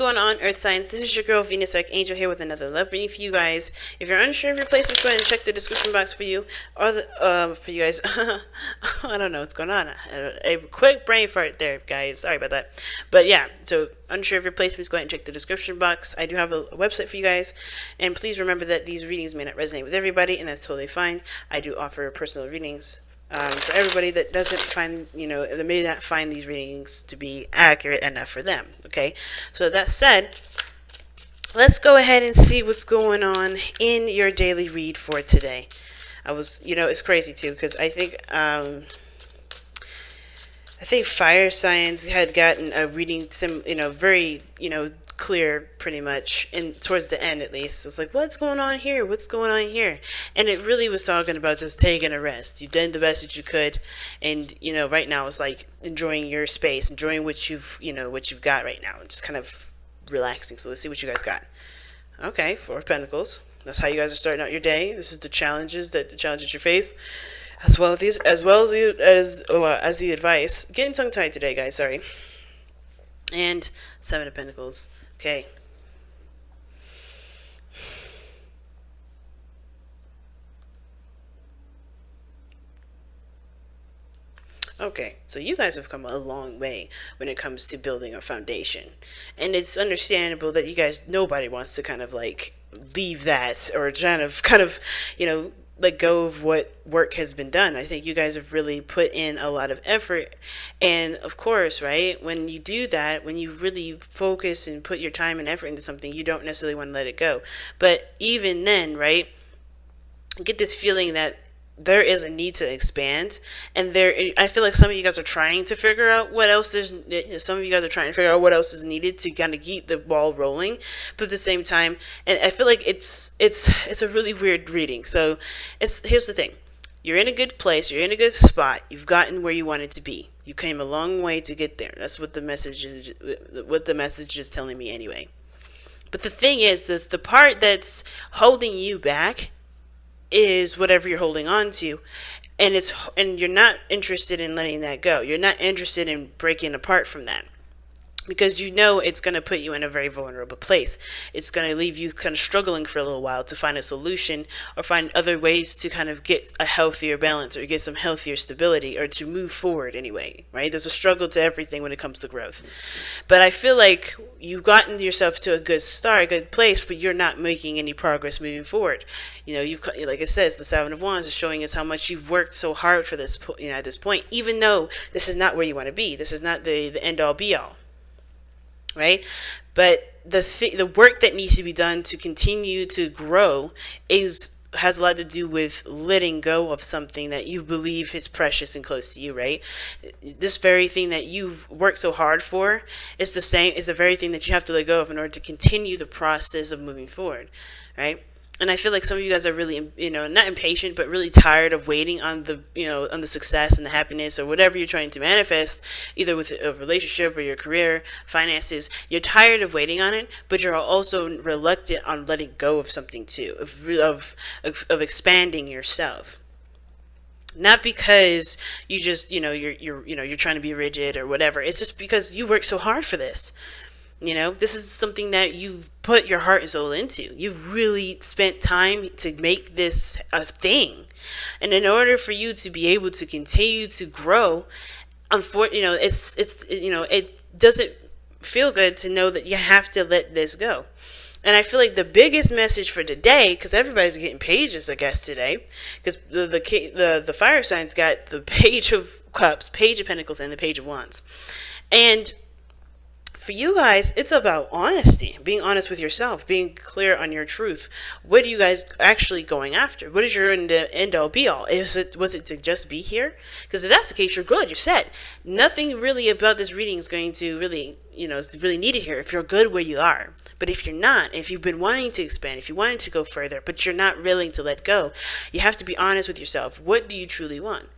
going on, Earth Signs? This is your girl, Venus Archangel, here with another love reading for you guys. If you're unsure of your placements, go ahead and check the description box for you. Or for you guys. I don't know what's going on. A quick brain fart there, guys. Sorry about that. But yeah, so unsure of your placements, go ahead and check the description box. I do have a website for you guys. And please remember that these readings may not resonate with everybody, and that's totally fine. I do offer personal readings. For everybody that doesn't find, that may not find these readings to be accurate enough for them, okay? So that said, let's go ahead and see what's going on in your daily read for today. It's crazy too, because I think fire signs had gotten a reading, very, clear pretty much, and towards the end at least. It's like, what's going on here? What's going on here? And it really was talking about just taking a rest. You did the best that you could, and right now it's like enjoying your space, enjoying what you've got right now, and just kind of relaxing. So let's see what you guys got. Okay, Four of Pentacles. That's how you guys are starting out your day. This is the challenges that you face, as well as the advice. Getting tongue tied today, guys. Sorry. And Seven of Pentacles. Okay. Okay, so you guys have come a long way when it comes to building a foundation. And it's understandable that nobody wants to kind of like leave that, or kind of, let go of what work has been done. I think you guys have really put in a lot of effort. And of course, right, when you do that, when you really focus and put your time and effort into something, you don't necessarily want to let it go. But even then, right, get this feeling that there is a need to expand, and I feel like some of you guys are trying to figure out what else is needed to kind of keep the ball rolling. But at the same time, and I feel like it's a really weird reading. So here's the thing: you're in a good place, you're in a good spot, you've gotten where you wanted to be, you came a long way to get there. That's what the message is telling me anyway. But the thing is that the part that's holding you back is whatever you're holding on to, and you're not interested in letting that go. You're not interested in breaking apart from that, because it's going to put you in a very vulnerable place. It's going to leave you kind of struggling for a little while to find a solution, or find other ways to kind of get a healthier balance, or get some healthier stability, or to move forward anyway, right? There's a struggle to everything when it comes to growth. But I feel like you've gotten yourself to a good start, a good place, but you're not making any progress moving forward. Like it says, the Seven of Wands is showing us how much you've worked so hard for this, at this point, even though this is not where you want to be. This is not the end all be all. Right? But the work that needs to be done to continue to grow has a lot to do with letting go of something that you believe is precious and close to you, right? This very thing that you've worked so hard for is the very thing that you have to let go of in order to continue the process of moving forward, right? And I feel like some of you guys are really, not impatient, but really tired of waiting on the success and the happiness, or whatever you're trying to manifest, either with a relationship or your career, finances. You're tired of waiting on it, but you're also reluctant on letting go of something too, of expanding yourself. Not because you just, you're trying to be rigid or whatever. It's just because you worked so hard for this. This is something that you've put your heart and soul into. You've really spent time to make this a thing. And in order for you to be able to continue to grow, it doesn't feel good to know that you have to let this go. And I feel like the biggest message for today, because everybody's getting pages, I guess, today, because the fire signs got the Page of Cups, Page of Pentacles, and the Page of Wands. And for you guys, it's about honesty, being honest with yourself, being clear on your truth. What are you guys actually going after? What is your end all be all? Was it to just be here? Because if that's the case, you're good, you're set. Nothing really about this reading is going to really, is really needed here if you're good where you are. But if you're not, if you've been wanting to expand, if you wanted to go further, but you're not willing to let go, you have to be honest with yourself. What do you truly want?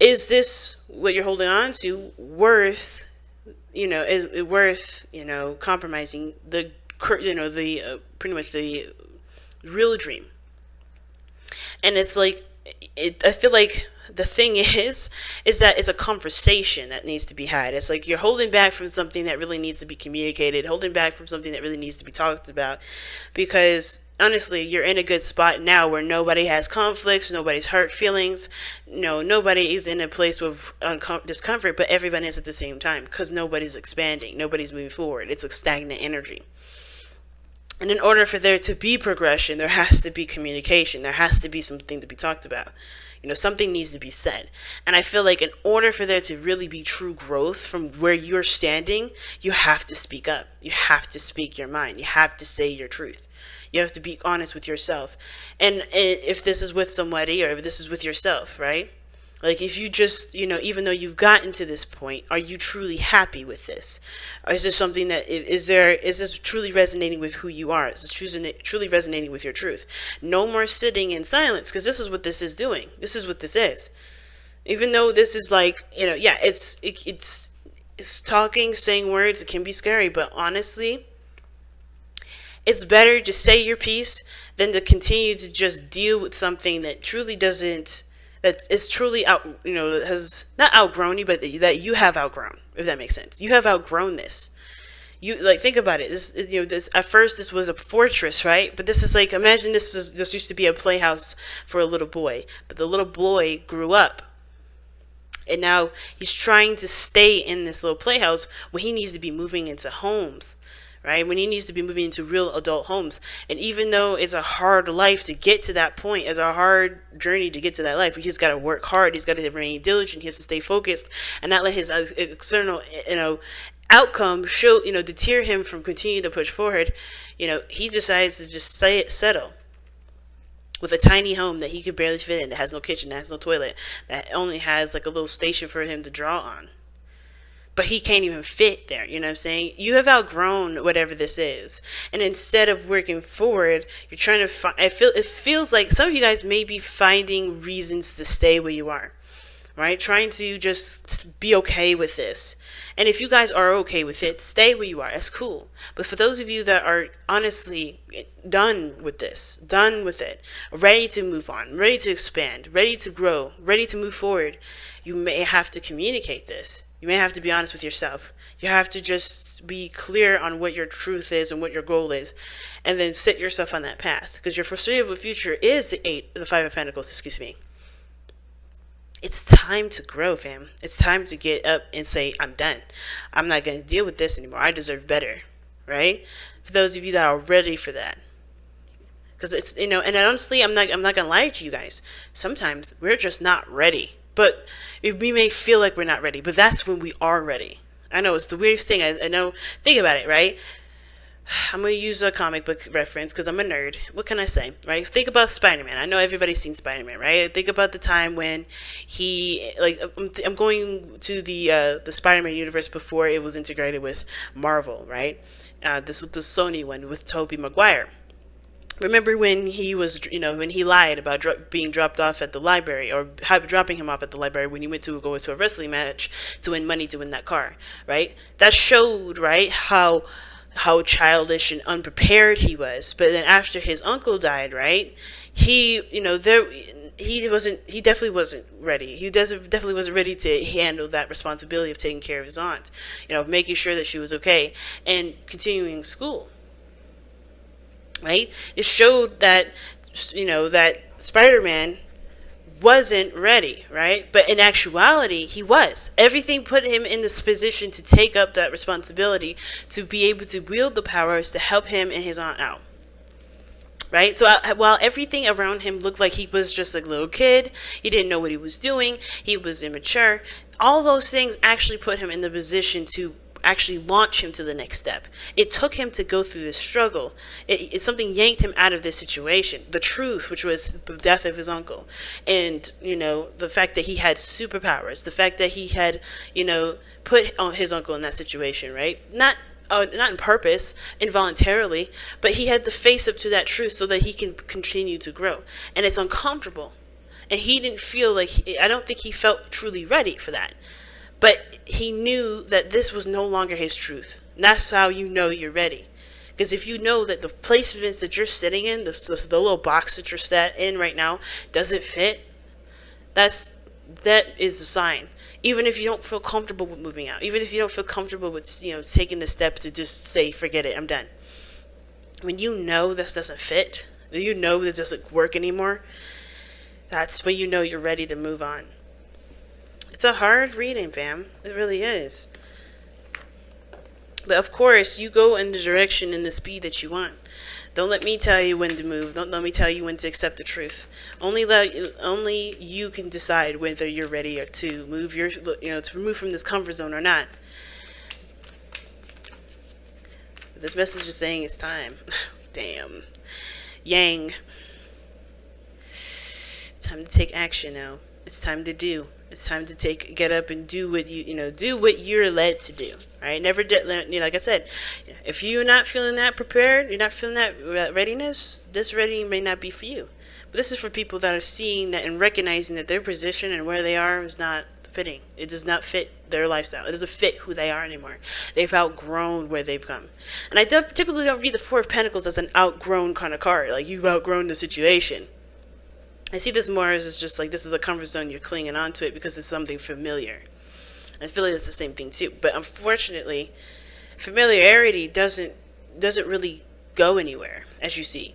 Is this what you're holding on to worth? Is it worth, compromising pretty much the real dream? And it's like, I feel like the thing is that it's a conversation that needs to be had. It's like you're holding back from something that really needs to be communicated, holding back from something that really needs to be talked about, because honestly, you're in a good spot now where nobody has conflicts, nobody's hurt feelings, nobody is in a place of discomfort, but everyone is at the same time, because nobody's expanding, nobody's moving forward. It's a stagnant energy. And in order for there to be progression, there has to be communication. There has to be something to be talked about. Something needs to be said. And I feel like in order for there to really be true growth from where you're standing, you have to speak up. You have to speak your mind. You have to say your truth. You have to be honest with yourself. And if this is with somebody or if this is with yourself, right? Like if you just, even though you've gotten to this point, are you truly happy with this? Or is this something that, is this truly resonating with who you are? Is this truly resonating with your truth? No more sitting in silence, because this is what this is doing. This is what this is. Even though this is like, it's talking, saying words, it can be scary, but honestly, it's better to say your piece than to continue to just deal with something that truly doesn't, that is truly has not outgrown you, but that you have outgrown, if that makes sense. You have outgrown this. You think about it. This at first this was a fortress, right? But this is like, imagine this used to be a playhouse for a little boy, but the little boy grew up, and now he's trying to stay in this little playhouse when he needs to be moving into homes. Right? When he needs to be moving into real adult homes. And even though it's a hard life to get to that point, it's a hard journey to get to that life. He's got to work hard. He's got to remain diligent. He has to stay focused and not let his external, outcome deter him from continuing to push forward. He decides to just settle with a tiny home that he could barely fit in, that has no kitchen, that has no toilet, that only has like a little station for him to draw on. But he can't even fit there, you know what I'm saying? You have outgrown whatever this is. And instead of working forward, you're trying to find, it feels like some of you guys may be finding reasons to stay where you are, right? Trying to just be okay with this. And if you guys are okay with it, stay where you are. That's cool. But for those of you that are honestly done with this, done with it, ready to move on, ready to expand, ready to grow, ready to move forward, you may have to communicate this. You may have to be honest with yourself. You have to just be clear on what your truth is and what your goal is, and then set yourself on that path. Because your foreseeable future is the Five of Pentacles, It's time to grow, fam. It's time to get up and say, I'm done. I'm not going to deal with this anymore. I deserve better, right? For those of you that are ready for that. Because it's, and honestly, I'm not going to lie to you guys. Sometimes we're just not ready. But we may feel like we're not ready, but that's when we are ready. I know it's the weirdest thing. I know. Think about it, right? I'm going to use a comic book reference because I'm a nerd. What can I say, right? Think about Spider-Man. I know everybody's seen Spider-Man, right? Think about the time when I'm going to the Spider-Man universe before it was integrated with Marvel, right? This was the Sony one with Tobey Maguire. Remember when he was, when he lied about being dropped off at the library, or dropping him off at the library when he went to go to a wrestling match to win money to win that car, right? That showed, right, how childish and unprepared he was. But then after his uncle died, right, he definitely wasn't ready. He definitely wasn't ready to handle that responsibility of taking care of his aunt, of making sure that she was okay and continuing school. Right? It showed that, that Spider-Man wasn't ready, right? But in actuality, he was. Everything put him in this position to take up that responsibility, to be able to wield the powers to help him and his aunt out. Right? So while everything around him looked like he was just like a little kid, he didn't know what he was doing, he was immature, all those things actually put him in the position to actually launch him to the next step. It took him to go through this struggle. It's something yanked him out of this situation. The truth, which was the death of his uncle, and the fact that he had superpowers, the fact that he had put on his uncle in that situation, right? Not on purpose, involuntarily, but he had to face up to that truth so that he can continue to grow. And it's uncomfortable, and he didn't feel like I don't think he felt truly ready for that. But he knew that this was no longer his truth. And that's how you know you're ready. Because if you know that the placements that you're sitting in, the little box that you're sat in right now, doesn't fit, that's that is a sign. Even if you don't feel comfortable with moving out, even if you don't feel comfortable with, taking the step to just say, forget it, I'm done. When you know this doesn't fit, you know this doesn't work anymore, that's when you know you're ready to move on. It's a hard reading, fam. It really is. But of course, you go in the direction and the speed that you want. Don't let me tell you when to move. Don't let me tell you when to accept the truth. Only you can decide whether you're ready to move to move from this comfort zone or not. This message is saying it's time. Damn. Yang. It's time to take action now. It's time to do. It's time to get up and do what do what you're led to do. Right? Never, like I said, if you're not feeling that prepared, you're not feeling that readiness, this reading may not be for you. But this is for people that are seeing that and recognizing that their position and where they are is not fitting. It does not fit their lifestyle. It doesn't fit who they are anymore. They've outgrown where they've come. And I typically don't read the Four of Pentacles as an outgrown kind of card. Like, you've outgrown the situation. I see this more as just like, this is a comfort zone, you're clinging onto it because it's something familiar. I feel like it's the same thing too. But unfortunately, familiarity doesn't really go anywhere, as you see.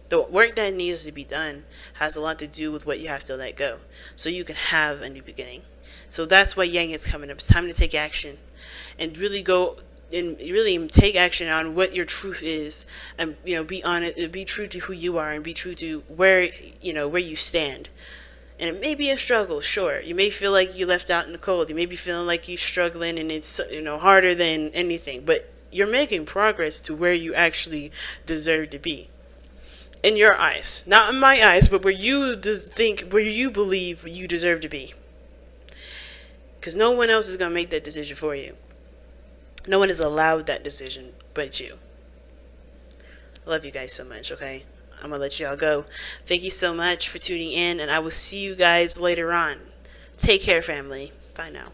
The work that needs to be done has a lot to do with what you have to let go, so you can have a new beginning. So that's why Yang is coming up. It's time to take action and really go and really take action on what your truth is, and be honest, be true to who you are, and be true to where you stand. And it may be a struggle, sure. You may feel like you left out in the cold. You may be feeling like you're struggling and it's harder than anything, but you're making progress to where you actually deserve to be. In your eyes, not in my eyes, but where you believe you deserve to be. Because no one else is going to make that decision for you. No one is allowed that decision but you. I love you guys so much, okay? I'm going to let y'all go. Thank you so much for tuning in, and I will see you guys later on. Take care, family. Bye now.